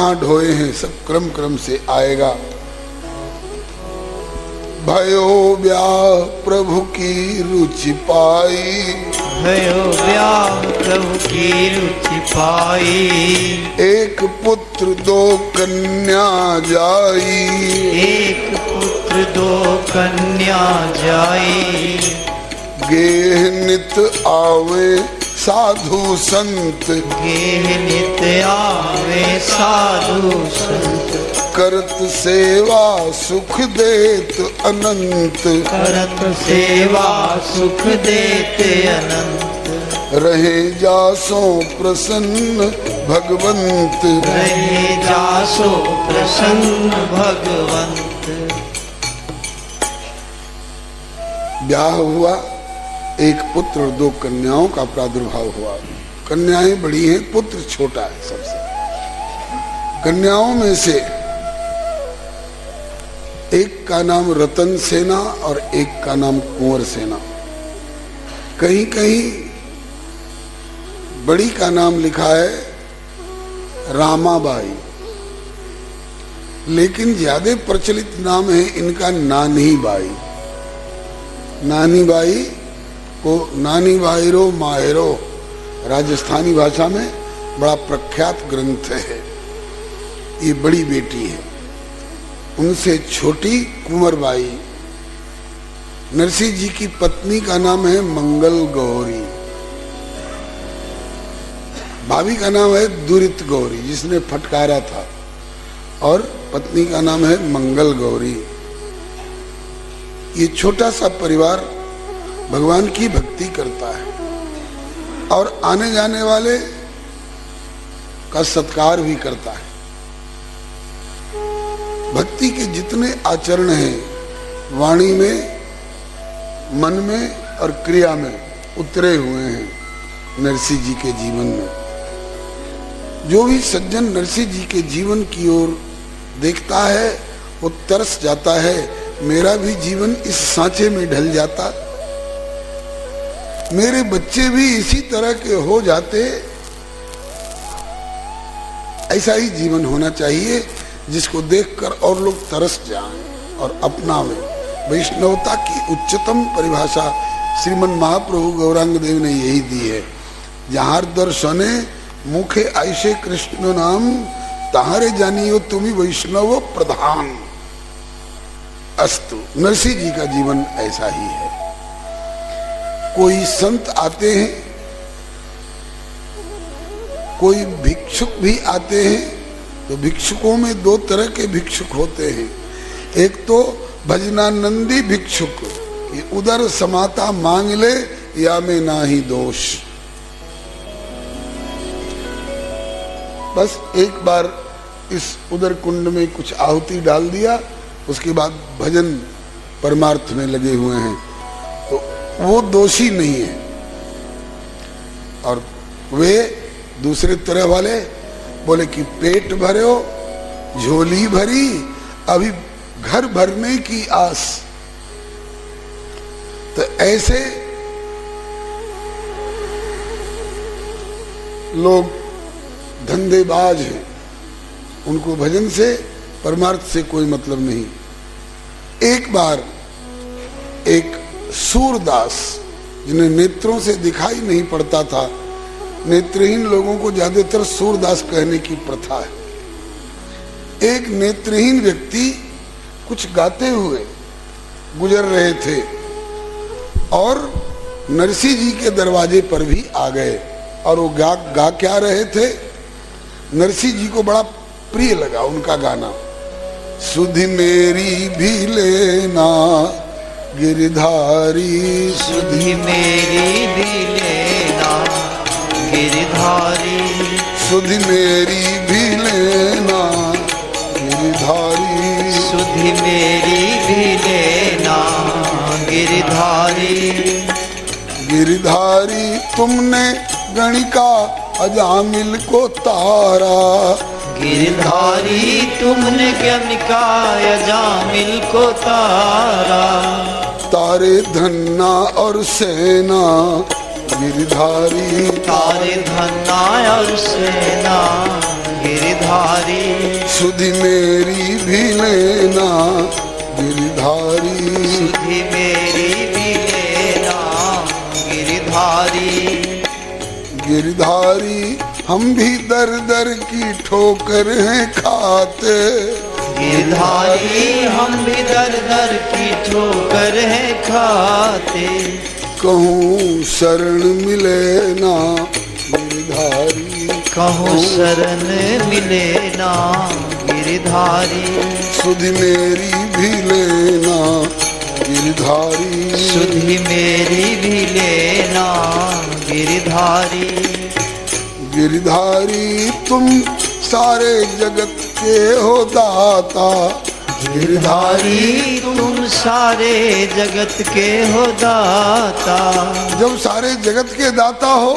कहाँ ढोए हैं, सब क्रम क्रम से आएगा। भयो ब्याह प्रभु की रुचि पाई, भयो ब्याह प्रभु की रुचि पाई। एक पुत्र दो कन्या जाई, एक पुत्र दो कन्या जाई। गेह नित आवे साधु संत, गेह नित आवे साधु संत। करत सेवा सुख देत अनंत, करत सेवा सुख देते अनंत। रहे जासो प्रसन्न भगवंत, रहे जासो प्रसन्न भगवंत। ब्याह हुआ, एक पुत्र और दो कन्याओं का प्रादुर्भाव हुआ। कन्याएं बड़ी हैं, पुत्र छोटा है सबसे। कन्याओं में से एक का नाम रतन सेना और एक का नाम कुंवर सेना। कहीं कहीं बड़ी का नाम लिखा है रामाबाई, लेकिन ज्यादा प्रचलित नाम है इनका नानी बाई। नानी बाई को नानी बाईरो माहेरो राजस्थानी भाषा में बड़ा प्रख्यात ग्रंथ है। ये बड़ी बेटी है। उनसे छोटी कुंवरबाई। नरसिंह जी की पत्नी का नाम है मंगल गौरी। भाभी का नाम है दुरित गौरी, जिसने फटकारा था, और पत्नी का नाम है मंगल गौरी। ये छोटा सा परिवार भगवान की भक्ति करता है और आने जाने वाले का सत्कार भी करता है। भक्ति के जितने आचरण हैं वाणी में, मन में और क्रिया में उतरे हुए हैं नरसिंह जी के जीवन में। जो भी सज्जन नरसिंह जी के जीवन की ओर देखता है वो तरस जाता है, मेरा भी जीवन इस सांचे में ढल जाता, मेरे बच्चे भी इसी तरह के हो जाते। ऐसा ही जीवन होना चाहिए जिसको देखकर और लोग तरस जाएं और अपनावें। वैष्णवता की उच्चतम परिभाषा श्रीमन महाप्रभु गौरांग देव ने यही दी है। जहां दर्शने मुखे ऐसे कृष्ण नाम, तहारे जानियो तुम्ही वैष्णव प्रधान। अस्तु। नरसिंह जी का जीवन ऐसा ही है। कोई संत आते हैं, कोई भिक्षुक भी आते हैं। तो भिक्षुकों में दो तरह के भिक्षुक होते हैं। एक तो भजनानंदी भिक्षुक, कि उधर समाता मांग ले या में ना ही दोष। बस एक बार इस उदर कुंड में कुछ आहुति डाल दिया, उसके बाद भजन परमार्थ में लगे हुए हैं, तो वो दोषी नहीं है। और वे दूसरे तरह वाले बोले कि पेट भरे हो, झोली भरी, अभी घर भरने की आस। तो ऐसे लोग धंधेबाज हैं, उनको भजन से परमार्थ से कोई मतलब नहीं। एक बार एक सूरदास, जिन्हें नेत्रों से दिखाई नहीं पड़ता था, नेत्रहीन लोगों को ज्यादातर सूरदास कहने की प्रथा है। एक नेत्रहीन व्यक्ति कुछ गाते हुए गुजर रहे थे और नरसिंह जी के दरवाजे पर भी आ गए, और वो गा क्या रहे थे, नरसिंह जी को बड़ा प्रिय लगा उनका गाना। सुधि मेरी भी लेना गिरधारी, सुधि मेरी भी लेना गिरधारी। सुधि मेरी भी लेना गिरधारी। सुधि मेरी भी लेना गिरधारी। गिरधारी तुमने गणिका अजामिल को तारा। गिरधारी तुमने गणिका अजामिल को तारा। तारे धन्ना और सेना गिरधारी। तारे धन्ना और सेना गिरधारी सुधि मेरी भी लेना गिरधारी, सुधि मेरी भी लेना गिरधारी। गिरधारी हम भी दर दर की ठोकर हैं खाते, गिरधारी हम भी दर दर की ठोकर है खाते। कहूँ शरण मिले ना गिरधारी, कहूँ शरण मिले ना गिरधारी, सुधि मेरी भी लेना गिरधारी, सुधि मेरी भी लेना गिरधारी। गिरधारी तुम सारे जगत के हो दाता, गिरधारी तुम सारे जगत के हो दाता। जब सारे जगत के दाता हो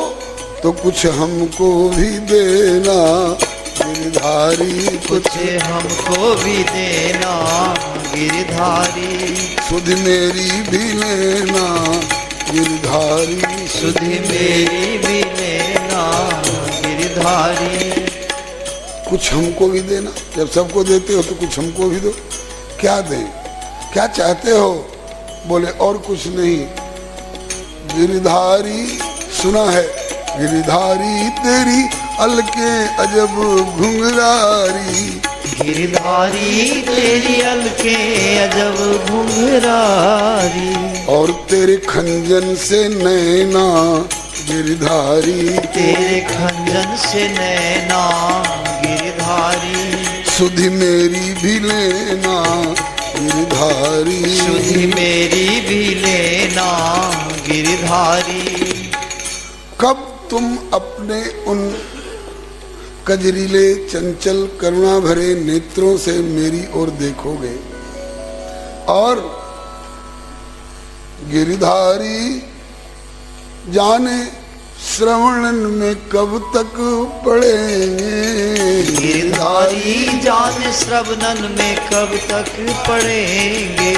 तो कुछ हमको भी देना गिरधारी, कुछ हमको भी देना गिरधारी, सुधि मेरी भी लेना गिरधारी, सुधि मेरी भी लेना गिरधारी। कुछ हमको भी देना। जब सबको देते हो तो कुछ हमको भी दो। क्या दें, क्या चाहते हो? बोले और कुछ नहीं। गिरधारी सुना है, गिरधारी तेरी अलके अजब घुंघरारी, गिरधारी तेरी अलके अजब घुंघरारी, और तेरे खंजन से नैना गिरधारी, तेरे खंजन से नैना गिरधारी, सुधि मेरी भी लेना गिरधारी, सुधि मेरी भी लेना गिरधारी। कब तुम अपने उन कजरीले चंचल करुणा भरे नेत्रों से मेरी ओर देखोगे? और गिरधारी जाने श्रवणन में कब तक पड़ेंगे, गिरधारी जाने श्रवणन में कब तक पड़ेंगे,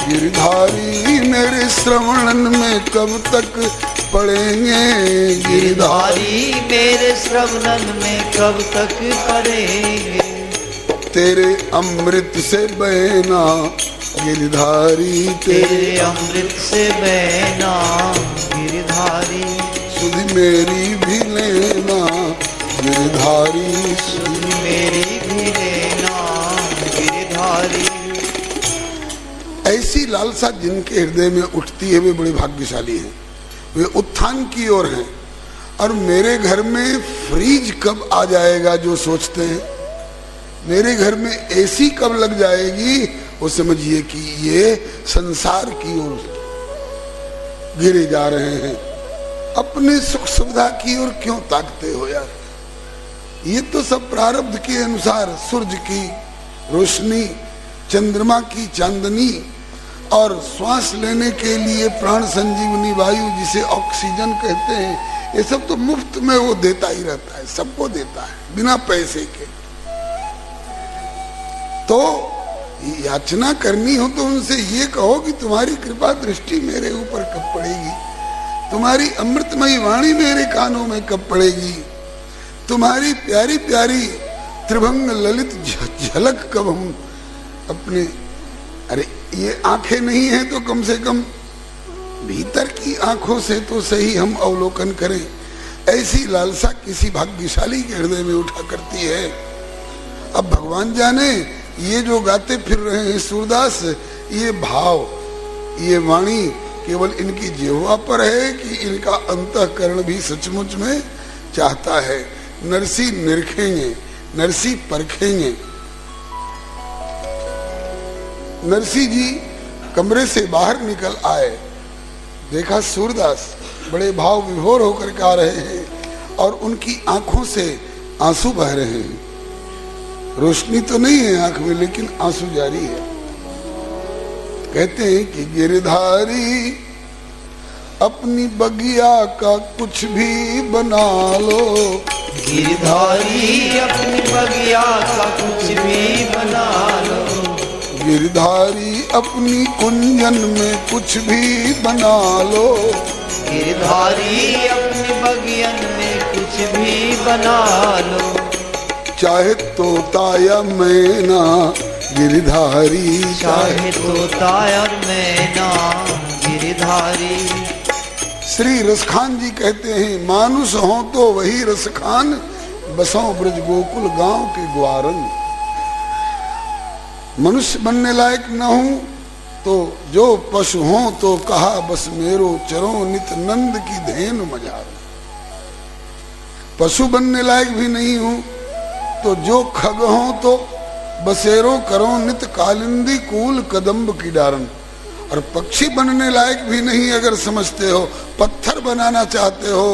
गिरधारी मेरे श्रवणन में कब तक पड़ेंगे, गिरधारी मेरे श्रवणन में कब तक पड़ेंगे, तेरे अमृत से बहना गिरधारी, तेरे अमृत से बहना गिरधारी, सुधि मेरी भी लेना गिरधारी, सुधि मेरी भी लेना गिरधारी। ऐसी लालसा जिनके हृदय में उठती है वे बड़े भाग्यशाली हैं, वे उत्थान की ओर हैं। और मेरे घर में फ्रीज कब आ जाएगा जो सोचते हैं, मेरे घर में एसी कब लग जाएगी, वो समझिए कि ये संसार की ओर गिरे जा रहे हैं। अपने सुख सुविधा की ओर क्यों ताकते हो यार? ये तो सब प्रारब्ध के अनुसार सूरज की रोशनी, चंद्रमा की चांदनी और श्वास लेने के लिए प्राण संजीवनी वायु जिसे ऑक्सीजन कहते हैं, ये सब तो मुफ्त में वो देता ही रहता है, सबको देता है बिना पैसे के। तो याचना करनी हो तो उनसे ये कहो कि तुम्हारी कृपा दृष्टि मेरे ऊपर कब पड़ेगी, तुम्हारी अमृतमयी वाणी मेरे कानों में कब पड़ेगी, तुम्हारी प्यारी प्यारी त्रिभंग ललित झलक कब हम अपने, अरे ये आंखें नहीं है तो कम से कम भीतर की आंखों से तो सही हम अवलोकन करें। ऐसी लालसा किसी भाग्यशाली के हृदय में उठा करती है। अब भगवान जाने ये जो गाते फिर रहे हैं सूरदास, ये भाव, ये वाणी केवल इनकी जिह्वा पर है कि इनका अंतःकरण भी सचमुच में चाहता है। नरसी निरखेंगे, नरसी परखेंगे। नरसी जी कमरे से बाहर निकल आए, देखा सूरदास बड़े भाव विभोर होकर के आ रहे हैं और उनकी आंखों से आंसू बह रहे हैं। रोशनी तो नहीं है आंख में लेकिन आंसू जारी है। कहते हैं कि गिरधारी अपनी बगिया का कुछ भी बना लो, गिरधारी अपनी बगिया का कुछ भी बना लो, गिरधारी अपनी कुंजन में कुछ भी बना लो, गिरधारी अपनी बगियन में कुछ भी बना लो। चाहे तोता या मैना गिरधारी, चाहे तोता और मैना गिरधारी। श्री रसखान जी कहते हैं, मानुष हो तो वही रसखान, बसों ब्रज गोकुल गांव के ग्वारन। मनुष्य बनने लायक न हूं तो जो पशु हो तो कहा, बस मेरो चरो नित नंद की धेनु मजार। पशु बनने लायक भी नहीं हूं तो जो खग हो तो बसेरो करो नित कालिंदी कूल कदम्ब की डारन। और पक्षी बनने लायक भी नहीं अगर समझते हो, पत्थर बनाना चाहते हो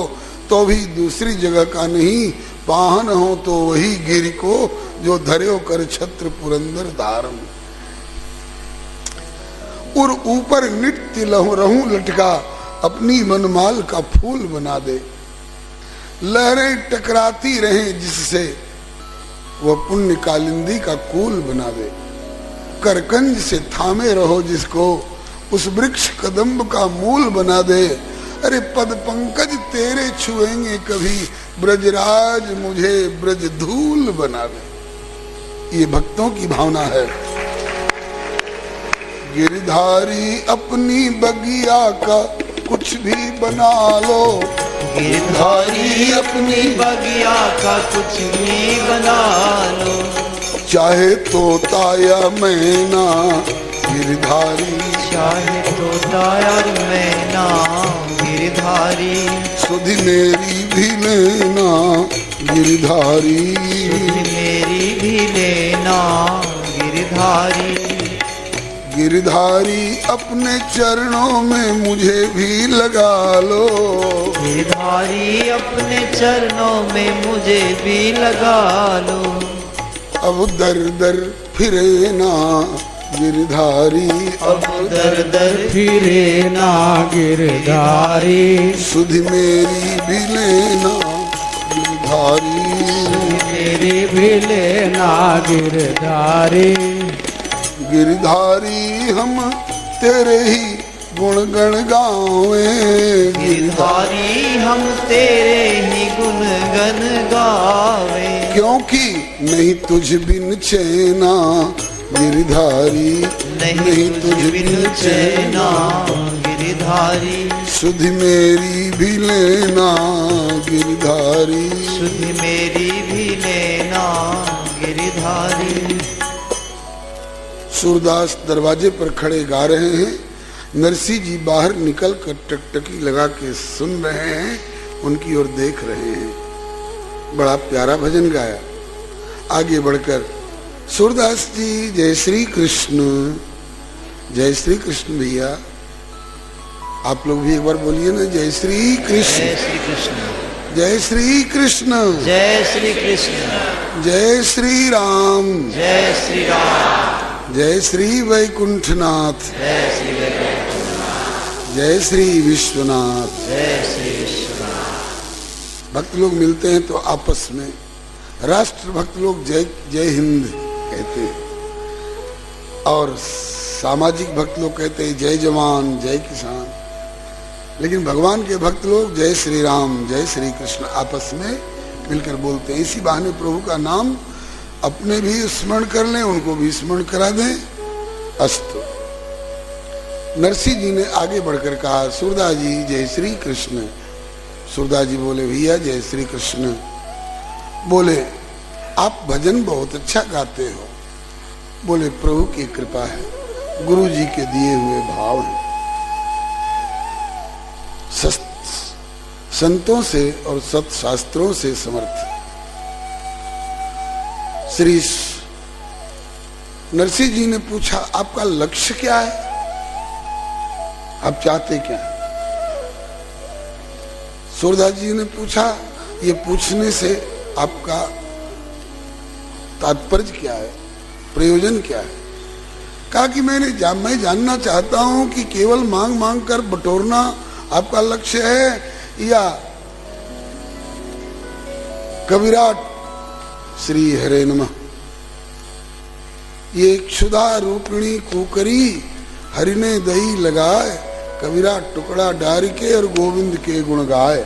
तो भी दूसरी जगह का नहीं, पाहन हो तो वही गिर को जो धर्यो कर छत्र पुरंदर धारण। और ऊपर नित्य रहूं लटका, अपनी मनमाल का फूल बना दे। लहरें टकराती रहें जिससे, वह पुण्य कालिंदी का कूल बना दे। करकंज से थामे रहो जिसको, उस वृक्ष कदम्ब का मूल बना दे। अरे पद पंकज तेरे छुएंगे कभी, ब्रजराज मुझे ब्रज धूल बना दे। ये भक्तों की भावना है। गिरधारी अपनी बगिया का कुछ भी बना लो, गिरधारी अपनी बगिया का कुछ भी बना लो। चाहे तोता या मैना गिरधारी, चाहे तोता और मैना गिरधारी। सुध मेरी भी लेना गिरधारी, सुध मेरी भी लेना गिरधारी। गिरधारी अपने चरणों में मुझे भी लगा लो, गिरधारी अपने चरणों में मुझे भी लगा लो। अब दर दर फिरे ना गिरधारी, अब दर दर फिरे ना गिरधारी। सुध मेरी भी लेना गिरधारी, मेरी भी लेना गिरधारी। गिरधारी हम तेरे ही गुण गण गावे, गिरधारी हम तेरे ही गुण गन गावे। क्योंकि नहीं तुझ बिन चैना गिरधारी, नहीं तुझ बिन चैना गिरधारी। सुध मेरी भी लेना गिरधारी, सुध मेरी भी लेना गिरधारी। सूरदास दरवाजे पर खड़े गा रहे हैं। नरसिंह जी बाहर निकल कर टकटकी लगा के सुन रहे हैं, उनकी ओर देख रहे हैं। बड़ा प्यारा भजन गाया। आगे बढ़कर सूरदास जी जय श्री कृष्ण, जय श्री कृष्ण भैया। आप लोग भी एक बार बोलिए ना, जय श्री कृष्ण। जय श्री कृष्ण। जय श्री कृष्ण। जय श्री कृष्ण। जय श्री राम। जय श्री राम। जय श्री वैकुंठनाथ। जय श्री वैकुंठनाथ। जय श्री विश्वनाथ। जय श्री विश्वनाथ। भक्त लोग मिलते हैं तो आपस में, राष्ट्र भक्त लोग जय जय हिंद कहते हैं और सामाजिक भक्त लोग कहते हैं जय जवान जय किसान। लेकिन भगवान के भक्त लोग जय श्री राम जय श्री कृष्ण आपस में मिलकर बोलते हैं। इसी बहाने प्रभु का नाम अपने भी स्मरण कर लें, उनको भी स्मरण करा दें। अस्तु। नरसिंह जी ने आगे बढ़कर कहा, सूरदास जी जय श्री कृष्ण। सूरदास जी बोले, भैया जय श्री कृष्ण। बोले, आप भजन बहुत अच्छा गाते हो। बोले, प्रभु की कृपा है, गुरु जी के दिए हुए भाव हैं। संतों से और सत्शास्त्रों से समर्थ। श्री नरसिंह जी ने पूछा, आपका लक्ष्य क्या है, आप चाहते क्या है? सूरदास जी ने पूछा, ये पूछने से आपका तात्पर्य क्या है, प्रयोजन क्या है? कहा कि मैं जानना चाहता हूं कि केवल मांग मांग कर बटोरना आपका लक्ष्य है या कबीरा श्री हरे नमः, ये क्षुधा रूपिणी कुकरी हरि ने दही लगाए, कबीरा टुकड़ा डारी के और गोविंद के गुण गाए।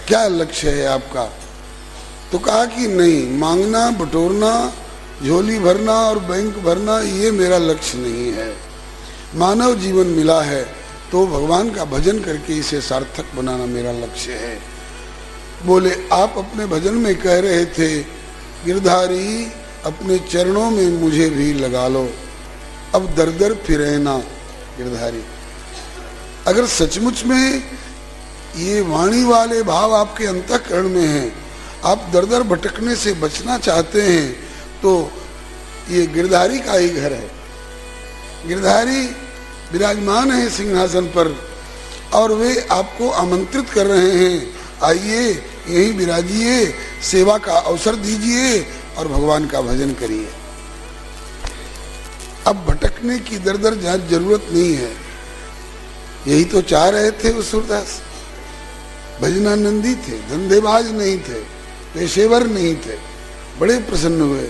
क्या लक्ष्य है आपका? तो कहा कि नहीं, मांगना, बटोरना, झोली भरना और बैंक भरना ये मेरा लक्ष्य नहीं है। मानव जीवन मिला है तो भगवान का भजन करके इसे सार्थक बनाना मेरा लक्ष्य है। बोले आप अपने भजन में कह रहे थे गिरधारी अपने चरणों में मुझे भी लगा लो, अब दर दर फिरे ना गिरधारी। अगर सचमुच में ये वाणी वाले भाव आपके अंतःकरण में हैं, आप दर दर भटकने से बचना चाहते हैं, तो ये गिरधारी का ही घर है। गिरधारी विराजमान है सिंहासन पर और वे आपको आमंत्रित कर रहे हैं, आइए यहीं विराजिए, सेवा का अवसर दीजिए और भगवान का भजन करिए। अब भटकने की दर दर जरूरत नहीं है। यही तो चाह रहे थे वो सूरदास। भजनानंदी थे, धंधेबाज नहीं थे, पेशेवर नहीं थे, बड़े प्रसन्न हुए।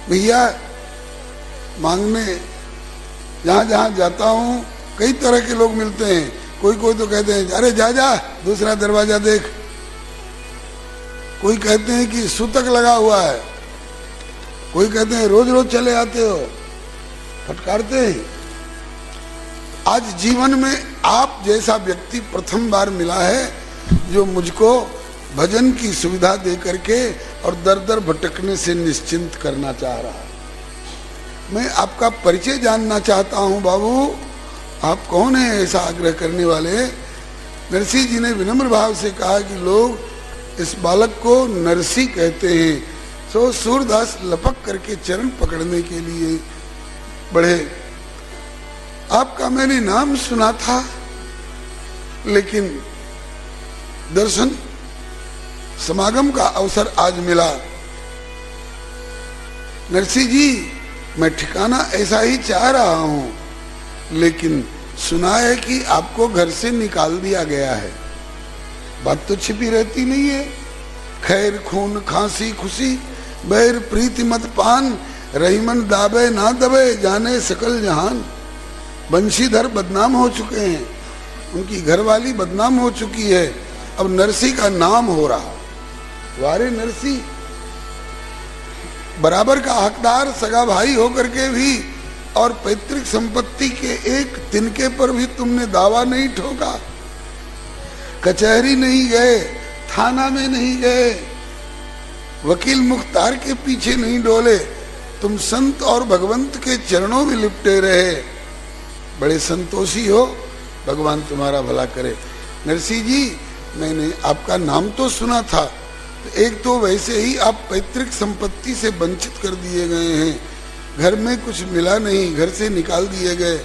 भैया मांगने जहां जहां जाता हूं कई तरह के लोग मिलते हैं। कोई कोई तो कहते हैं अरे जा जा दूसरा दरवाजा देख, कोई कहते हैं कि सूतक लगा हुआ है, कोई कहते हैं रोज रोज चले आते हो, फटकारते हैं। आज जीवन में आप जैसा व्यक्ति प्रथम बार मिला है जो मुझको भजन की सुविधा दे करके और दर दर भटकने से निश्चिंत करना चाह रहा है। मैं आपका परिचय जानना चाहता हूं बाबू, आप कौन है ऐसा आग्रह करने वाले। नरसिंह जी ने विनम्र भाव से कहा कि लोग इस बालक को नरसी कहते हैं। सो सूरदास लपक करके चरण पकड़ने के लिए बढ़े। आपका मैंने नाम सुना था, लेकिन दर्शन समागम का अवसर आज मिला। नरसिंह जी मैं ठिकाना ऐसा ही चाह रहा हूं, लेकिन सुना है कि आपको घर से निकाल दिया गया है। बात तो छिपी रहती नहीं है। खैर खून खांसी खुशी बैर प्रीति मत पान, रहीमन दाबे ना दबे जाने सकल जहान। बंशीधर बदनाम हो चुके हैं, उनकी घरवाली बदनाम हो चुकी है, अब नरसिंह का नाम हो रहा। वारे नरसिंह बराबर का हकदार सगा भाई होकर के भी और पैतृक संपत्ति के एक तिनके पर भी तुमने दावा नहीं ठोका, कचहरी नहीं गए, थाना में नहीं गए, वकील मुख्तार के पीछे नहीं डोले, तुम संत और भगवंत के चरणों में लिपटे रहे। बड़े संतोषी हो, भगवान तुम्हारा भला करे। नरसिंह जी मैंने आपका नाम तो सुना था, तो एक तो वैसे ही आप पैतृक संपत्ति से वंचित कर दिए गए हैं, घर में कुछ मिला नहीं, घर से निकाल दिए गए।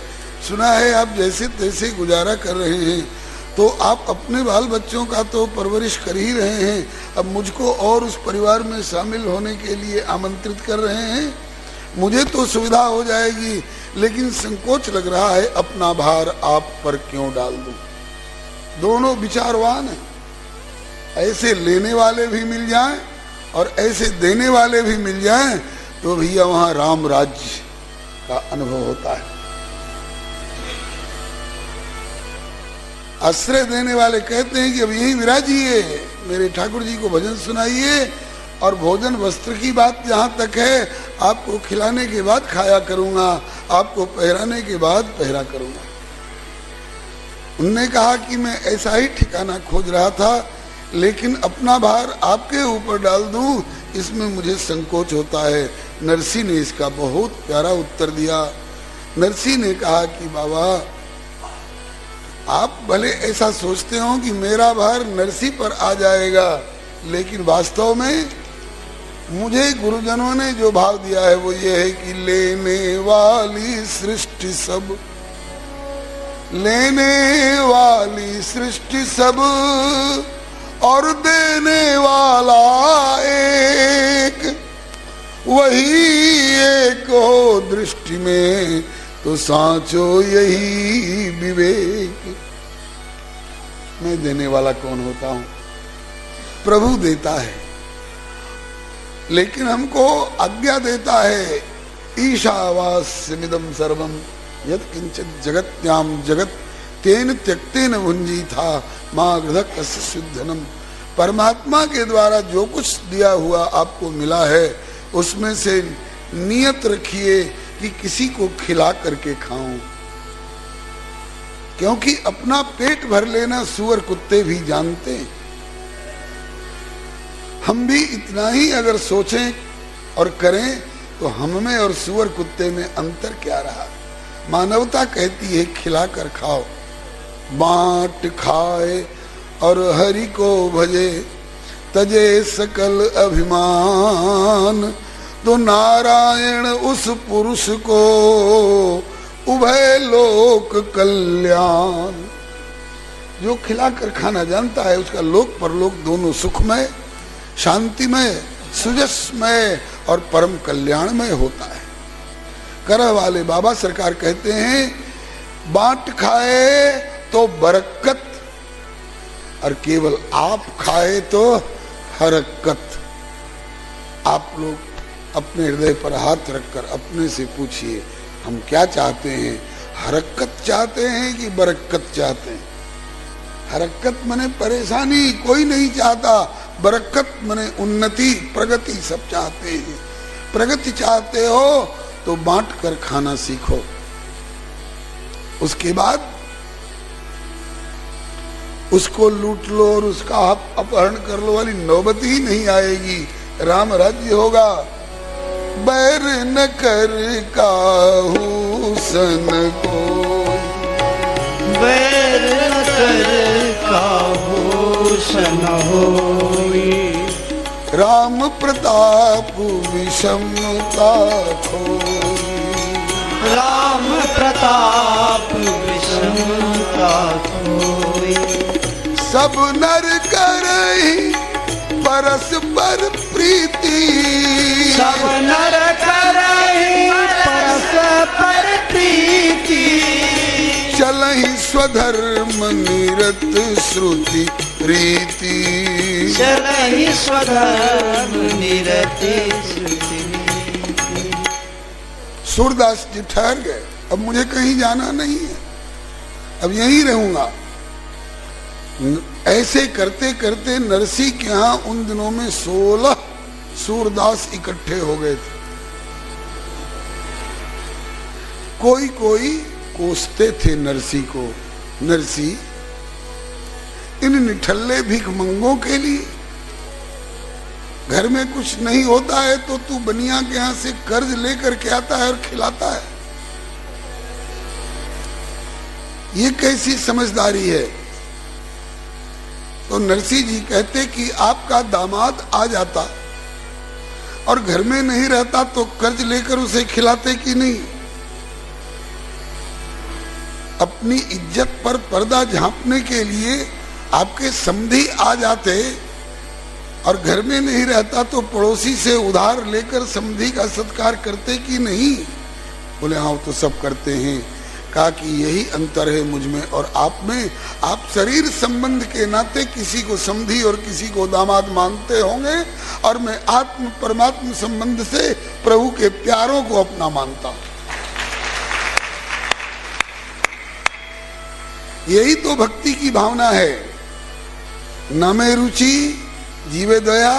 सुना है आप जैसे तैसे गुजारा कर रहे हैं, तो आप अपने बाल बच्चों का तो परवरिश कर ही रहे हैं, अब मुझको और उस परिवार में शामिल होने के लिए आमंत्रित कर रहे हैं। मुझे तो सुविधा हो जाएगी, लेकिन संकोच लग रहा है अपना भार आप पर क्यों डाल दूं। दोनों विचारवान हैं, ऐसे लेने वाले भी मिल जाएं और ऐसे देने वाले भी मिल जाएं तो भैया वहां राम राज्य का अनुभव होता है। आश्रय देने वाले कहते हैं कि अब यही विराजिए, मेरे ठाकुर जी को भजन सुनाइए, और भोजन वस्त्र की बात जहां तक है, आपको खिलाने के बाद खाया करूंगा, आपको पहराने के बाद पहरा करूंगा। उनने कहा कि मैं ऐसा ही ठिकाना खोज रहा था, लेकिन अपना भार आपके ऊपर डाल दूं इसमें मुझे संकोच होता है। नरसिंह ने इसका बहुत प्यारा उत्तर दिया। नरसिंह ने कहा कि बाबा आप भले ऐसा सोचते हो कि मेरा भार नरसिंह पर आ जाएगा, लेकिन वास्तव में मुझे गुरुजनों ने जो भाव दिया है वो ये है कि लेने वाली सृष्टि सब, लेने वाली सृष्टि सब और देने वाला एक, वही एक हो दृष्टि में तो सांचो यही विवेक। मैं देने वाला कौन होता हूं? प्रभु देता है, लेकिन हमको आज्ञा देता है। ईशावास्यमिदं सर्वं यत् किंचित् जगत्याम जगत तेन त्यक्तेन भुंजी था माँ गृधक शुद्धनम। परमात्मा के द्वारा जो कुछ दिया हुआ आपको मिला है उसमें से नियत रखिए कि किसी को खिला करके खाऊं, क्योंकि अपना पेट भर लेना सूअर कुत्ते भी जानते हैं। हम भी इतना ही अगर सोचें और करें तो हम में और सूअर कुत्ते में अंतर क्या रहा। मानवता कहती है खिलाकर खाओ, बांट खाए और हरि को भजे, तजे सकल अभिमान, तो नारायण उस पुरुष को उभय लोक कल्याण। जो खिलाकर खाना जानता है उसका लोक परलोक दोनों सुखमय, शांतिमय, सुजसमय और परम कल्याणमय होता है। करह वाले बाबा सरकार कहते हैं बांट खाए तो बरकत और केवल आप खाए तो हरकत। आप लोग अपने हृदय पर हाथ रखकर अपने से पूछिए हम क्या चाहते हैं, हरकत चाहते हैं कि बरकत चाहते हैं। हरकत मने परेशानी कोई नहीं चाहता, बरकत मने उन्नति प्रगति सब चाहते हैं। प्रगति चाहते हो तो बांट कर खाना सीखो, उसके बाद उसको लूट लो और उसका अपहरण कर लो वाली नौबत ही नहीं आएगी। राम राज्य होगा। बैर न कर काहू सन को, बैर न कर काहू सन होई, राम प्रताप विषमता खोई, राम प्रताप विषमता खोई। सब नर करहि परस्पर प्रीति, सब नर करहि परस्पर प्रीति, चलहि स्वधर्म निरत श्रुति रीति, चलहि स्वधर्म निरत श्रुति। सूरदास जी ठहर गए, अब मुझे कहीं जाना नहीं है, अब यहीं रहूंगा। ऐसे करते करते नरसी के यहाँ उन दिनों में 16 सूरदास इकट्ठे हो गए थे। कोई कोई कोसते थे नरसी को, नरसी इन निठल्ले भिखमंगों के लिए घर में कुछ नहीं होता है तो तू बनिया के यहाँ से कर्ज लेकर के आता है और खिलाता है, ये कैसी समझदारी है। तो नरसी जी कहते कि आपका दामाद आ जाता और घर में नहीं रहता तो कर्ज लेकर उसे खिलाते कि नहीं। अपनी इज्जत पर पर्दा झांपने के लिए आपके समधी आ जाते और घर में नहीं रहता तो पड़ोसी से उधार लेकर समधी का सत्कार करते कि नहीं। बोले हाँ तो सब करते हैं। कहा कि यही अंतर है मुझ में और आप में, आप शरीर संबंध के नाते किसी को समधी और किसी को दामाद मानते होंगे और मैं आत्म परमात्म संबंध से प्रभु के प्यारों को अपना मानता हूं। यही तो भक्ति की भावना है। न में रुचि जीवे दया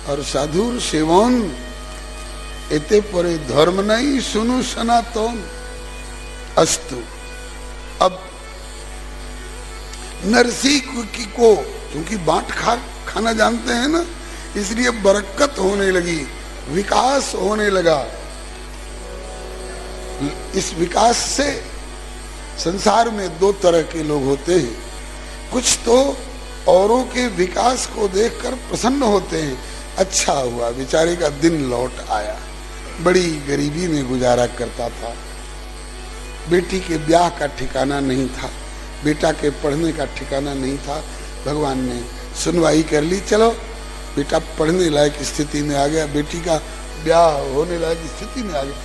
और साधुर सेवन, एते परे धर्म नहीं सुनु सनातन अस्तु। अब नरसी को क्योंकि बांट खाना जानते हैं ना, इसलिए बरकत होने लगी, विकास होने लगा। इस विकास से संसार में दो तरह के लोग होते हैं। कुछ तो औरों के विकास को देखकर प्रसन्न होते हैं, अच्छा हुआ बेचारे का दिन लौट आया, बड़ी गरीबी में गुजारा करता था, बेटी के ब्याह का ठिकाना नहीं था, बेटा के पढ़ने का ठिकाना नहीं था, भगवान ने सुनवाई कर ली, चलो बेटा पढ़ने लायक स्थिति में आ गया, बेटी का ब्याह होने लायक स्थिति में आ गया,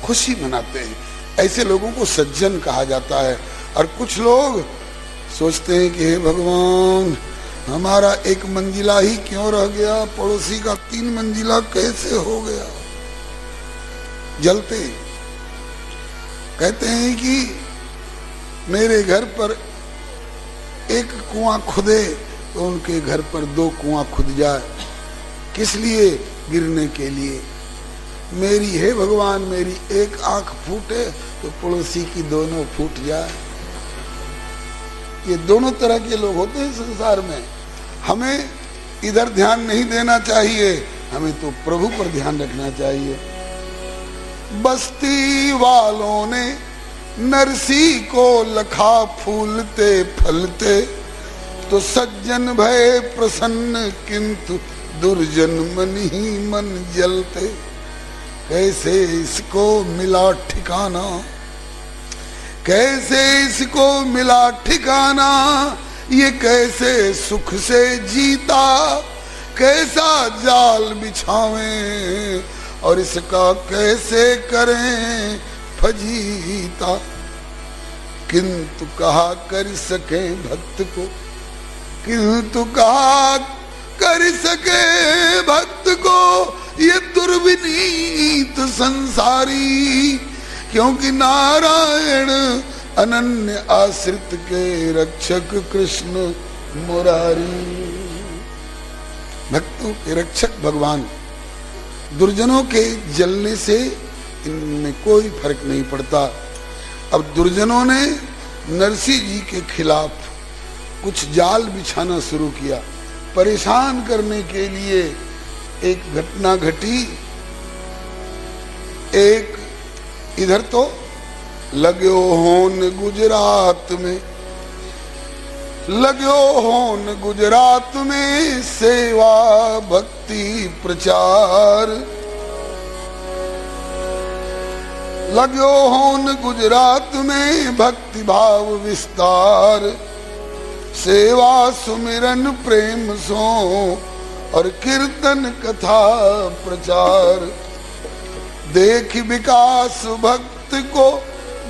खुशी मनाते हैं। ऐसे लोगों को सज्जन कहा जाता है। और कुछ लोग सोचते हैं कि हे भगवान हमारा एक मंजिला ही क्यों रह गया, पड़ोसी का 3 मंजिला कैसे हो गया, जलते हैं। कहते हैं कि मेरे घर पर एक कुआं खुदे तो उनके घर पर 2 कुआं खुद जाए। किस लिए? गिरने के लिए। मेरी हे भगवान, मेरी एक आंख फूटे तो पड़ोसी की दोनों फूट जाए। ये दोनों तरह के लोग होते हैं संसार में। हमें इधर ध्यान नहीं देना चाहिए, हमें तो प्रभु पर ध्यान रखना चाहिए। बस्ती वालों ने नरसी को लखा फूलते फलते, तो सज्जन भय प्रसन्न किंतु दुर्जन मन ही मन जलते। कैसे इसको मिला ठिकाना, कैसे इसको मिला ठिकाना, ये कैसे सुख से जीता, कैसा जाल बिछावें और इसका कैसे करें फजीता। किंतु कहा कर सके भक्त को, किंतु कहा कर सके भक्त को, ये दुर्विनीत संसारी, क्योंकि नारायण अनन्य आश्रित के रक्षक कृष्ण मुरारी। भक्तों के रक्षक भगवान, दुर्जनों के जलने से इनमें कोई फर्क नहीं पड़ता। अब दुर्जनों ने नरसिंह जी के खिलाफ कुछ जाल बिछाना शुरू किया, परेशान करने के लिए। एक घटना घटी, एक इधर तो लग्यो होन गुजरात में, लग्यो होन गुजरात में सेवा भक्ति प्रचार, लग्यो होन गुजरात में भक्ति भाव विस्तार, सेवा सुमिरन प्रेम सो और कीर्तन कथा प्रचार। देख विकास भक्त को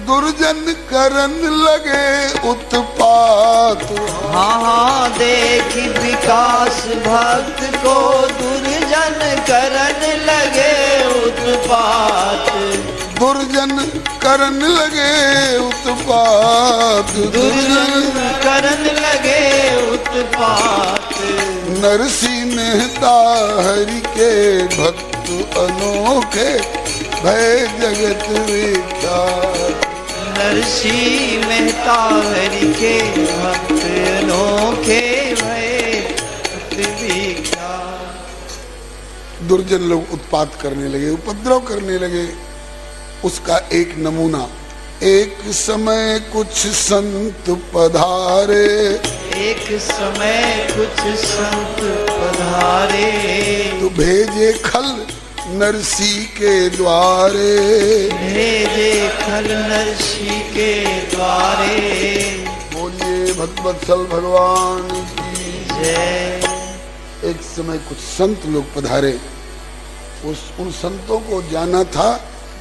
दुर्जन करन लगे उत्पात। हाँ, देख विकास भक्त को दुर्जन करन लगे उत्पात। दुर्जन करन लगे उत्पात, दुर्जन करन लगे उत्पात। नरसिंह मेहता हरि के भक्त अनोखे भय जगत विख्यात। नरसिंह मेहता हरि के भक्त अनोखे भय जगत विख्यात। दुर्जन लोग उत्पात करने लगे, उपद्रव करने लगे। उसका एक नमूना, एक समय कुछ संत पधारे, एक समय कुछ संत पधारे, तो भेजे खल नरसिंह के द्वारे, भेजे खल नरसिंह के द्वारे। बोलिए भक्तवत्सल भगवान की जय। एक समय कुछ संत लोग पधारे। उन संतों को जाना था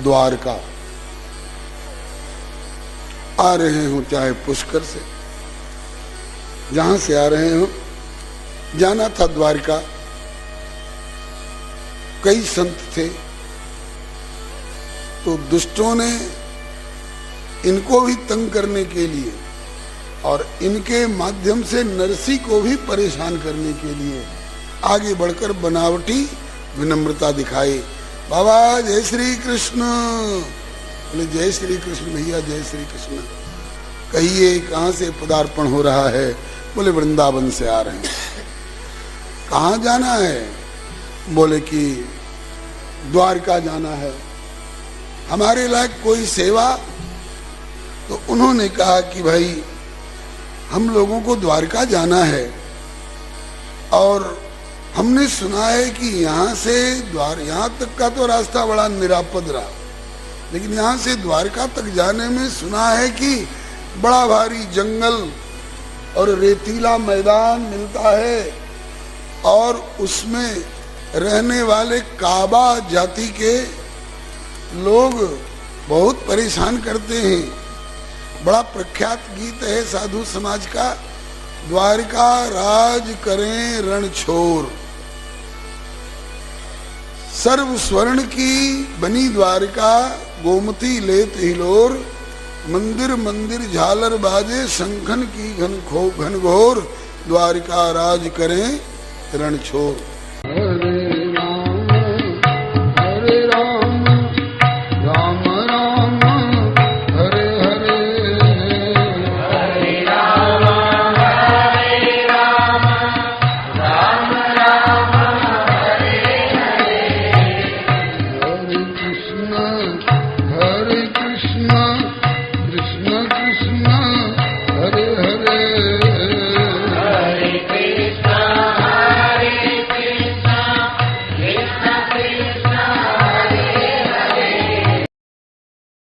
द्वारका। आ रहे हो चाहे पुष्कर से, जहां से आ रहे हो, जाना था द्वारका। कई संत थे, तो दुष्टों ने इनको भी तंग करने के लिए और इनके माध्यम से नरसिंह को भी परेशान करने के लिए आगे बढ़कर बनावटी विनम्रता दिखाई। बाबा जय श्री कृष्ण। बोले जय श्री कृष्ण भैया, जय श्री कृष्ण। कहिए कहाँ से पदार्पण हो रहा है? बोले वृंदावन से आ रहे हैं। कहाँ जाना है? बोले कि द्वारका जाना है। हमारे लायक कोई सेवा? तो उन्होंने कहा कि भाई हम लोगों को द्वारका जाना है और हमने सुना है कि यहाँ से यहाँ तक का तो रास्ता बड़ा निरापद रहा, लेकिन यहाँ से द्वारका तक जाने में सुना है कि बड़ा भारी जंगल और रेतीला मैदान मिलता है और उसमें रहने वाले काबा जाति के लोग बहुत परेशान करते हैं। बड़ा प्रख्यात गीत है साधु समाज का, द्वारका राज करें रण छोर, सर्व स्वर्ण की बनी द्वारका, गोमती लेत हिलोर, मंदिर मंदिर झालर बाजे, शंखन की घनघोर, द्वारिका राज करें रण छोड़। हरे राम राम राम हरे हरे, हरे राम राम राम हरे हरे, हरे कृष्ण कृष्ण कृष्ण हरे हरे, हरे कृष्ण कृष्ण कृष्ण